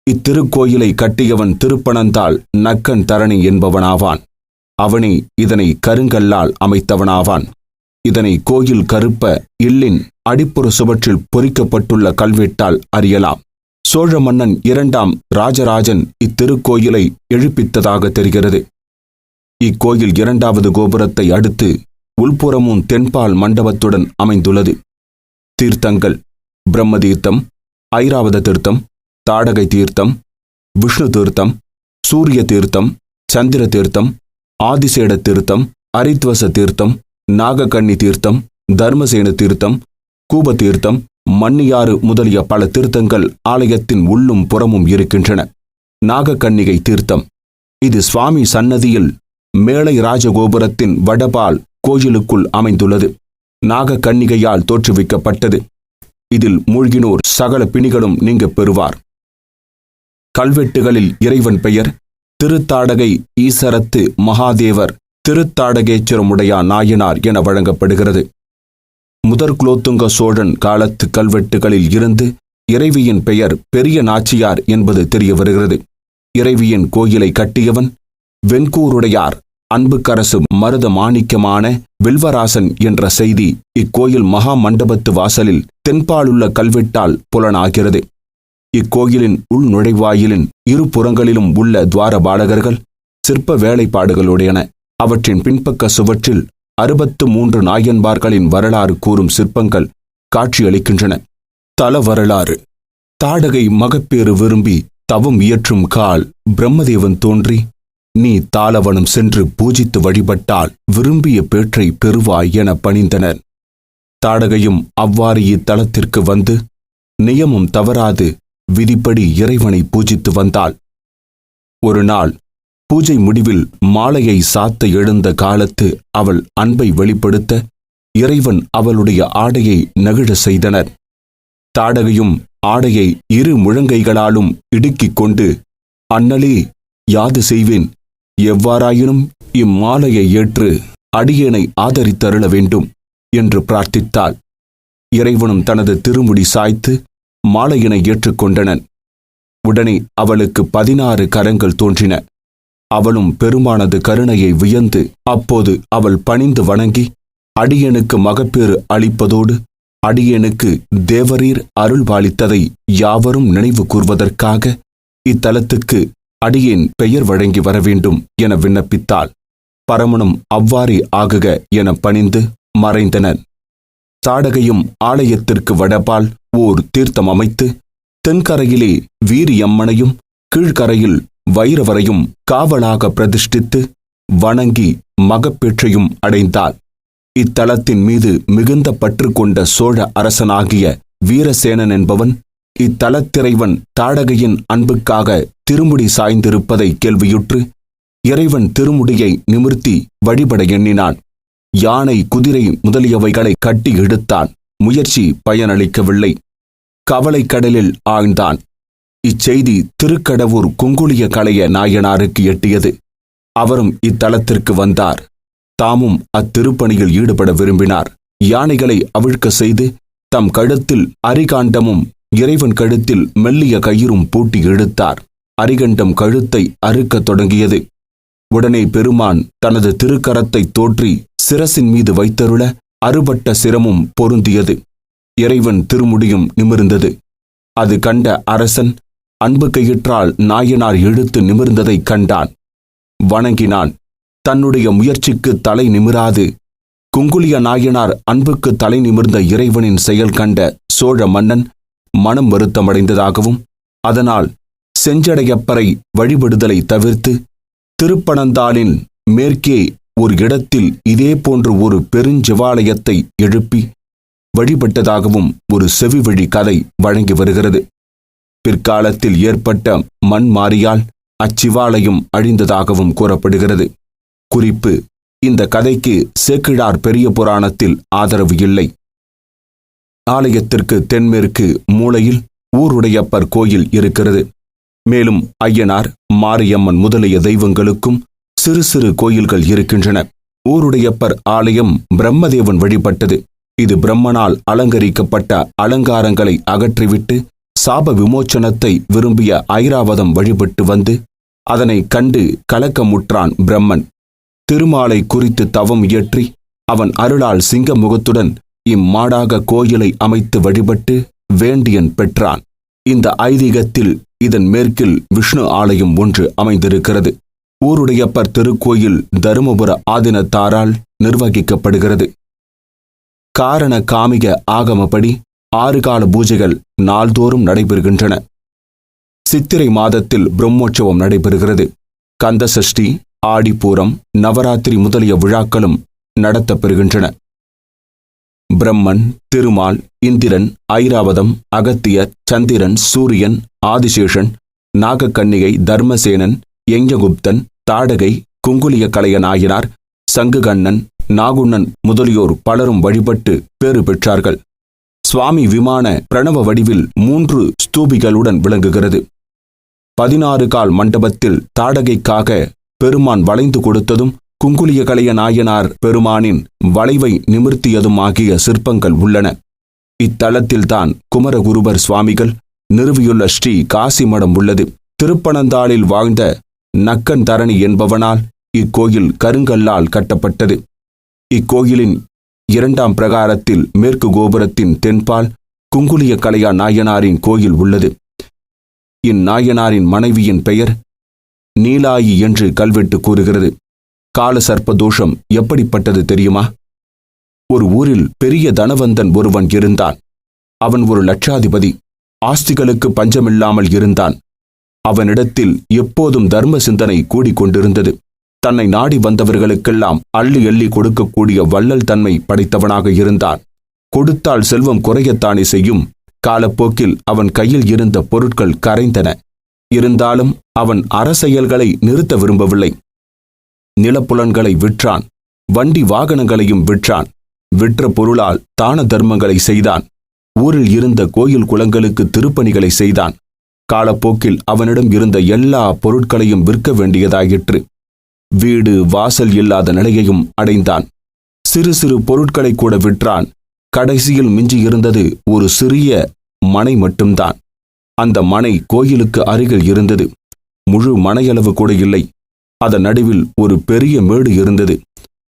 இத்திருக்கோயிலை கட்டியவன் திருப்பனந்தாள் நக்கன் தரணி என்பவனாவான். அவனே இதனை கருங்கல்லால் அமைத்தவனாவான். இதனை கோயில் கருப்ப இல்லின் அடிப்புற சுவற்றில் பொறிக்கப்பட்டுள்ள கல்வெட்டால் அறியலாம். சோழ மன்னன் 2ஆம் ராஜராஜன் இத்திருக்கோயிலை எழுப்பித்ததாக தெரிகிறது. இக்கோயில் 2வது கோபுரத்தை அடுத்து உள்புறமும் தென்பால் மண்டபத்துடன் அமைந்துள்ளது. தீர்த்தங்கள்: பிரம்ம தீர்த்தம், ஐராவத தீர்த்தம், தாடகை தீர்த்தம், விஷ்ணு தீர்த்தம், சூரிய தீர்த்தம், சந்திர தீர்த்தம், ஆதிசேட தீர்த்தம், அரித்வச தீர்த்தம், நாகக்கண்ணி தீர்த்தம், தர்மசேன தீர்த்தம், கூப தீர்த்தம், மன்னியாறு முதலிய பல தீர்த்தங்கள் ஆலயத்தின் உள்ளும் புறமும் இருக்கின்றன. நாகக்கன்னிகை தீர்த்தம்: இது சுவாமி சன்னதியில் மேலை ராஜகோபுரத்தின் வடபால் கோயிலுக்குள் அமைந்துள்ளது. நாகக்கன்னிகையால் தோற்றுவிக்கப்பட்டது. இதில் மூழ்கினோர் சகல பிணிகளும் நீங்க பெறுவார். கல்வெட்டுகளில் இறைவன் பெயர் திருத்தாடகை ஈசரத்து மகாதேவர் திருத்தாடகேச்சரமுடையா நாயனார் என வழங்கப்படுகிறது. முதற் குலோத்துங்க சோழன் காலத்து கல்வெட்டுகளில் இருந்து இறைவியின் பெயர் பெரிய நாச்சியார் என்பது தெரிய வருகிறது. இறைவியின் கோயிலை கட்டியவன் வெண்கூருடையார் அன்புக்கரசு மருத மாணிக்கமான வில்வராசன் என்ற செய்தி இக்கோயில் மகா மண்டபத்து வாசலில் தென்பாலுள்ள கல்வெட்டால் புலனாகிறது. இக்கோயிலின் உள் நுழைவாயிலின் இரு புறங்களிலும் உள்ள துவாரபாலகர்கள் சிற்ப வேலைப்பாடுகளுடையன. அவற்றின் பின்பக்க சுவற்றில் 63 நாயன்மார்களின் வரலாறு கூறும் சிற்பங்கள் காட்சியளிக்கின்றன. தல வரலாறு: தாடகை மகப்பேறு விரும்பி தவம் இயற்றும் கால் பிரம்மதேவன் தோன்றி, நீ தாளவனம் சென்று பூஜித்து வழிபட்டால் விரும்பிய பேற்றை பெறுவாய் என பணிந்தனர். தாடகையும் அவ்வாறு இத்தலத்திற்கு வந்து நியமம் தவறாது விதிப்படி இறைவனை பூஜித்து வந்தாள். ஒரு நாள் பூஜை முடிவில் மாலையை சாத்த எழுந்த காலத்து அவள் அன்பை வெளிப்படுத்த இறைவன் அவளுடைய ஆடையை நெகிழ செய்தனர். தாடகையும் ஆடையை 2 முழங்கைகளாலும் இடுக்கிக் கொண்டு, அண்ணலே, யாது செய்வேன், எவ்வாறாயினும் இம்மாலையை ஏற்று அடியேனை ஆதரித்தருள வேண்டும் என்று பிரார்த்தித்தாள். இறைவனும் தனது திருமுடி சாய்த்து மாலையினை ஏற்றுக்கொண்டனன். உடனே அவளுக்கு 16 கரங்கள் தோன்றின. அவளும் பெருமானது கருணையை வியந்து அப்போது அவள் பணிந்து வணங்கி, அடியனுக்கு மகப்பேறு அளிப்பதோடு அடியனுக்கு தேவரீர் அருள்பாலித்ததை யாவரும் நினைவு கூர்வதற்காக இத்தலத்துக்கு அடியேன் பெயர் வழங்கி வர வேண்டும் என விண்ணப்பித்தாள். பரமனும் அவ்வாறே ஆகுக என பணிந்து மறைந்தனர். தாடகையும் ஆலயத்திற்கு வடபால் ஓர் தீர்த்தம் அமைத்து தென்கரையிலே வீரியம்மனையும் கீழ்கரையில் வைரவரையும் காவலாக பிரதிஷ்டித்து வணங்கி மகப்பேற்றையும் அடைந்தாள். இத்தலத்தின் மீது மிகுந்த பற்று கொண்ட சோழ அரசனாகிய வீரசேனன் என்பவன் இத்தலத்திறைவன் தாடகையின் அன்புக்காக திருமுடி சாய்ந்திருப்பதை கேள்வியுற்று இறைவன் திருமுடியை நிமிர்த்தி வழிபட எண்ணினான். யானை, குதிரை முதலியவைகளை கட்டி இழுத்தான். முயற்சி பயனளிக்கவில்லை. கவலை கடலில் ஆழ்ந்தான். இச்செய்தி திருக்கடவூர் குங்குளிய களைய நாயனாருக்கு எட்டியது. அவரும் இத்தலத்திற்கு வந்தார். தாமும் அத்திருப்பணியில் ஈடுபட விரும்பினார். யானைகளை அவிழ்க்க செய்து தம் கழுத்தில் அரிகாண்டமும் இறைவன் கழுத்தில் மெல்லிய கயிறும் பூட்டி இழுத்தார். அரிகண்டம் கழுத்தை அறுக்கத் தொடங்கியது. உடனே பெருமான் தனது திருக்கரத்தை தோற்றி சிரசின் மீது வைத்தருள அறுபட்ட சிரமும் பொருந்தியது. இறைவன் திருமுடியும் நிமிர்ந்தது. அது கண்ட அரசன் அன்பு கயிற்றால் நாயனார் இழுத்து நிமிர்ந்ததை கண்டான். வணங்கினான். தன்னுடைய முயற்சிக்கு தலை நிமிராது குங்குளிய நாயனார் அன்புக்கு தலை நிமிர்ந்த இறைவனின் செயல் கண்ட சோழ மன்னன் மனம் வருத்தமடைந்ததாகவும் அதனால் செஞ்சடையப்பரை வழிபடுதலை தவிர்த்து திருப்பனந்தாளின் மேற்கே ஒரு இடத்தில் இதே போன்று ஒரு பெருஞ்சிவாலயத்தை எழுப்பி வழிபட்டதாகவும் ஒரு செவிவழி கதை வழங்கி வருகிறது. பிற்காலத்தில் ஏற்பட்ட மண் மாறியால் அச்சிவாலயம் அழிந்ததாகவும் கூறப்படுகிறது. குறிப்பு: இந்த கதைக்கு சேக்கிழார் பெரிய புராணத்தில் ஆதரவு இல்லை. ஆலயத்திற்கு தென்மேற்கு மூலையில் ஊருடையப்பர் கோயில் இருக்கிறது. மேலும் ஐயனார், மாரியம்மன் முதலிய தெய்வங்களுக்கும் சிறு சிறு கோயில்கள் இருக்கின்றன. ஊருடையப்பர் ஆலயம் பிரம்மதேவன் வழிபட்டது. இது பிரம்மனால் அலங்கரிக்கப்பட்ட அலங்காரங்களை அகற்றிவிட்டு சாப விமோச்சனத்தை விரும்பிய ஐராவதம் வழிபட்டு வந்து அதனை கண்டு கலக்கமுற்றான் பிரம்மன். திருமாலை குறித்து தவம் இயற்றி அவன் அருளால் சிங்க முகத்துடன் இம்மாடாக கோயிலை அமைத்து வழிபட்டு வேண்டியன் பெற்றான். இந்த ஐதீகத்தில் இதன் மேற்கில் விஷ்ணு ஆலயம் ஒன்று அமைந்திருக்கிறது. ஊருடையப்பர் திருக்கோயில் தருமபுர ஆதீனத்தாரால் நிர்வகிக்கப்படுகிறது. காரண காமிக ஆகமப்படி 6 கால பூஜைகள் நாள்தோறும் நடைபெறுகின்றன. சித்திரை மாதத்தில் பிரம்மோற்சவம் நடைபெறுகிறது. கந்த சஷ்டி, ஆடிப்பூரம், நவராத்திரி முதலிய விழாக்களும் நடத்தப்பெறுகின்றன. பிரம்மன், திருமால், இந்திரன், ஐராவதம், அகத்தியர், சந்திரன், சூரியன், ஆதிசேஷன், நாகக்கன்னிகை, தர்மசேனன், யஞகுப்தன், தாடகை, குங்குலிய கலைய நாயனார், சங்குகண்ணன், நாகுண்ணன் முதலியோர் பலரும் வழிபட்டு பேறு பெற்றார்கள். சுவாமி விமான பிரணவ வடிவில் 3 ஸ்தூபிகளுடன் விளங்குகிறது. 16 கால் மண்டபத்தில் தாடகைக்காக பெருமான் வளைந்து கொடுத்ததும் குங்குலிய கலைய நாயனார் பெருமானின் வளைவை நிமிர்த்தியதும் ஆகிய சிற்பங்கள் உள்ளன. இத்தலத்தில்தான் குமரகுருபர் சுவாமிகள் நிறுவியுள்ள ஸ்ரீ காசி மடம் உள்ளது. திருப்பனந்தாளில் வாழ்ந்த நக்கன் தரணி என்பவனால் இக்கோயில் கருங்கல்லால் கட்டப்பட்டது. இக்கோயிலின் 2ஆம் பிரகாரத்தில் மேற்கு கோபுரத்தின் தென்பால் குங்குலிய கலையா நாயனாரின் கோயில் உள்ளது. இந்நாயனாரின் மனைவியின் பெயர் நீலாயி என்று கல்வெட்டு கூறுகிறது. கால சர்ப்ப தோஷம் எப்படிப்பட்டது தெரியுமா? ஒரு ஊரில் பெரிய தனவந்தன் ஒருவன் இருந்தான். அவன் ஒரு லட்சாதிபதி. ஆஸ்திகளுக்கு பஞ்சமில்லாமல் இருந்தான். அவனிடத்தில் எப்போதும் தர்ம சிந்தனை கூடிக்கொண்டிருந்தது. தன்னை நாடி வந்தவர்களுக்கெல்லாம் அள்ளி அள்ளி கொடுக்கக்கூடிய வள்ளல் தன்மை படைத்தவனாக இருந்தான். கொடுத்தால் செல்வம் குறையத்தானே செய்யும். காலப்போக்கில் அவன் கையில் இருந்த பொருட்கள் கரைந்தன. இருந்தாலும் அவன் அறச்செயல்களை நிறுத்த விரும்பவில்லை. நிலப்புலன்களை விற்றான். வண்டி வாகனங்களையும் விற்றான். விற்ற பொருளால் தான தர்மங்களை செய்தான். ஊரில் இருந்த கோயில் குளங்களுக்கு திருப்பணிகளை செய்தான். காலப்போக்கில் அவனிடம் இருந்த எல்லா பொருட்களையும் விற்க வேண்டியதாயிற்று. வீடு வாசல் இல்லாத நிலையையும் அடைந்தான். சிறு சிறு பொருட்களை கூட விற்றான். கடைசியில் மிஞ்சி இருந்தது ஒரு சிறிய மனை மட்டும்தான். அந்த மனை கோயிலுக்கு அருகில் இருந்தது. முழு மனையளவு கூட இல்லை. அதன் நடுவில் ஒரு பெரிய மேடு இருந்தது.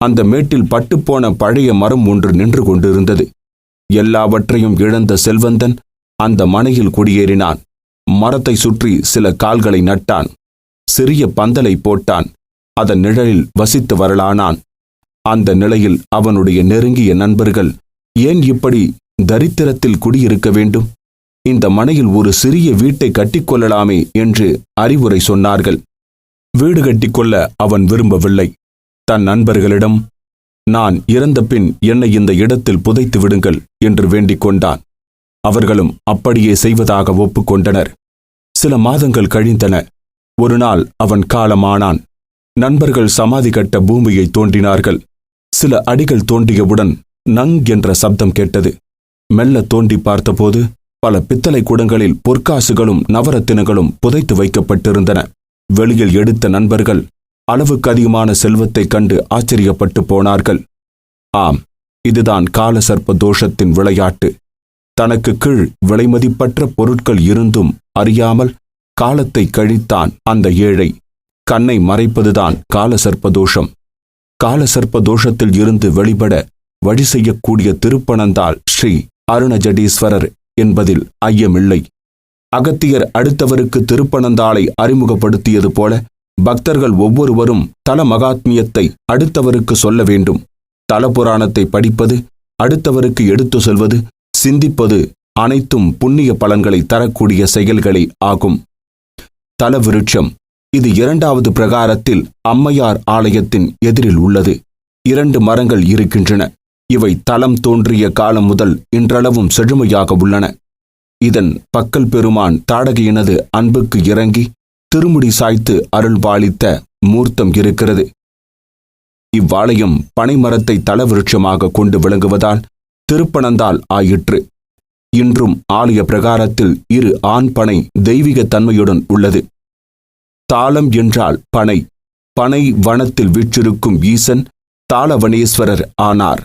அந்த மேட்டில் பட்டுப்போன பழைய மரம் ஒன்று நின்று கொண்டிருந்தது. எல்லாவற்றையும் இழந்த செல்வந்தன் அந்த மனையில் குடியேறினான். மரத்தை சுற்றி சில கால்களை நட்டான். சிறிய பந்தலை போட்டான். அதன் நிழலில் வசித்து வரலானான். அந்த நிலையில் அவனுடைய நெருங்கிய நண்பர்கள், ஏன் இப்படி தரித்திரத்தில் குடியிருக்க வேண்டும்? இந்த மனையில் ஒரு சிறிய வீட்டை கட்டிக்கொள்ளலாமே என்று அறிவுரை சொன்னார்கள். வீடு கட்டிக்கொள்ள அவன் விரும்பவில்லை. தன் நண்பர்களிடம், நான் இறந்த பின் என்னை இந்த இடத்தில் புதைத்து விடுங்கள் என்று வேண்டிக் கொண்டான். அவர்களும் அப்படியே செய்வதாக ஒப்புக்கொண்டனர். சில மாதங்கள் கழிந்தன. ஒரு நாள் அவன் காலமானான். நண்பர்கள் சமாதி கட்ட பூமியை தோண்டினார்கள். சில அடிகள் தோண்டியவுடன் நங் என்ற சப்தம் கேட்டது. மெல்ல தோண்டி பார்த்தபோது பல பித்தளை குடங்களில் பொற்காசுகளும் நவரத்தினங்களும் புதைத்து வைக்கப்பட்டிருந்தன. வெளியில் எடுத்த நண்பர்கள் அளவுக்கு அதிகமான செல்வத்தைக் கண்டு ஆச்சரியப்பட்டு போனார்கள். ஆம், இதுதான் கால சர்ப்ப தோஷத்தின் விளையாட்டு. தனக்கு கீழ் விலைமதிப்பற்ற பொருட்கள் இருந்தும் அறியாமல் காலத்தை கழித்தான் அந்த ஏழை. கண்ணை மறைப்பதுதான் கால சர்ப்ப தோஷம். கால சர்ப்ப தோஷத்தில் இருந்து வெளிப்பட வழி செய்யக்கூடிய திருப்பனந்தாள் ஸ்ரீ அருணஜடீஸ்வரர் என்பதில் ஐயமில்லை. அகத்தியர் அடுத்தவருக்கு திருப்பனந்தாளை அறிமுகப்படுத்தியது போல பக்தர்கள் ஒவ்வொருவரும் தல மகாத்மியத்தை அடுத்தவருக்கு சொல்ல வேண்டும். தல புராணத்தை படிப்பது, அடுத்தவருக்கு எடுத்து சொல்வது, சிந்திப்பது அனைத்தும் புண்ணிய பலன்களை தரக்கூடிய செயல்களே ஆகும். தல விருட்சம் இது 2வது பிரகாரத்தில் அம்மையார் ஆலயத்தின் எதிரில் உள்ளது. 2 மரங்கள் இருக்கின்றன. இவை தலம் தோன்றிய காலம் முதல் இன்றளவும் செழுமையாக உள்ளன. இதன் பக்கல் பெருமான் தாடகையினது அன்புக்கு இறங்கி திருமுடி சாய்த்து அருள் பாலித்த மூர்த்தம் இருக்கிறது. இவ்வாலயம் பனைமரத்தை தல விருட்சமாக கொண்டு விளங்குவதால் திருப்பனந்தாள் ஆயிற்று. இன்றும் ஆலய பிரகாரத்தில் 2 ஆண் பனை தெய்வீக தன்மையுடன் உள்ளது. தாளம் என்றால் பனை. பனை வனத்தில் வீற்றிருக்கும் ஈசன் தாளவனேஸ்வரர் ஆனார்.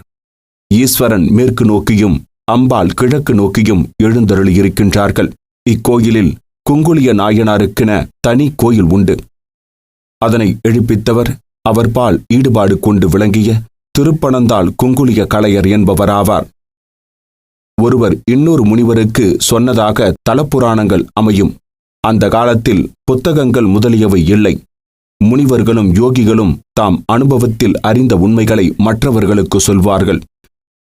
ஈஸ்வரன் மேற்கு நோக்கியும் அம்பாள் கிழக்கு நோக்கியும் எழுந்தருளியிருக்கின்றார்கள். இக்கோயிலில் குங்குளிய நாயனாருக்கென தனி கோயில் உண்டு. அதனை எழுப்பித்தவர் அவர்பால் ஈடுபாடு கொண்டு விளங்கிய திருப்பனந்தாள் குங்குளிய கலையர் என்பவராவார். ஒருவர் இன்னொரு முனிவருக்கு சொன்னதாக தலப்புராணங்கள் அமையும். அந்த காலத்தில் புத்தகங்கள் முதலியவை இல்லை. முனிவர்களும் யோகிகளும் தாம் அனுபவத்தில் அறிந்த உண்மைகளை மற்றவர்களுக்கு சொல்வார்கள்.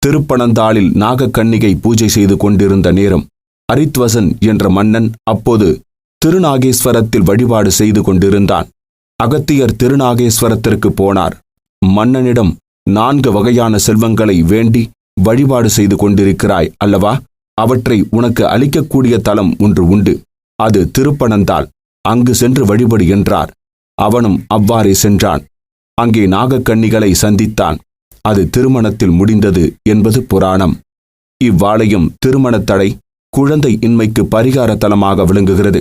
திருப்பனந்தாளில் நாகக்கன்னிகை பூஜை செய்து கொண்டிருந்த நேரம் அரித்வசன் என்ற மன்னன் அப்போது திருநாகேஸ்வரத்தில் வழிபாடு செய்து கொண்டிருந்தான். அகத்தியர் திருநாகேஸ்வரத்திற்கு போனார். மன்னனிடம் 4 வகையான செல்வங்களை வேண்டி வழிபாடு செய்து கொண்டிருக்கிறாய் அல்லவா? அவற்றை உனக்கு அளிக்கக்கூடிய தலம் ஒன்று உண்டு. அது திருப்பனந்தாள். அங்கு சென்று வழிபடு என்றார். அவனும் அவ்வாறே சென்றான். அங்கே நாகக்கன்னிகளை சந்தித்தான். அது திருமணத்தில் முடிந்தது என்பது புராணம். இவ்வாலயம் திருமணத்தடை, குழந்தை இன்மைக்கு பரிகார தலமாக விளங்குகிறது.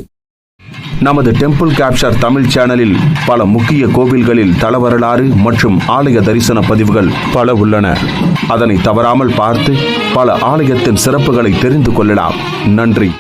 நமது டெம்பிள் கேப்சர் தமிழ் சேனலில் பல முக்கிய கோவில்களில் தலவரலாறு மற்றும் ஆலய தரிசன பதிவுகள் பல உள்ளன. அதனை தவறாமல் பார்த்து பல ஆலயத்தின் சிறப்புகளை தெரிந்து கொள்ளலாம். நன்றி.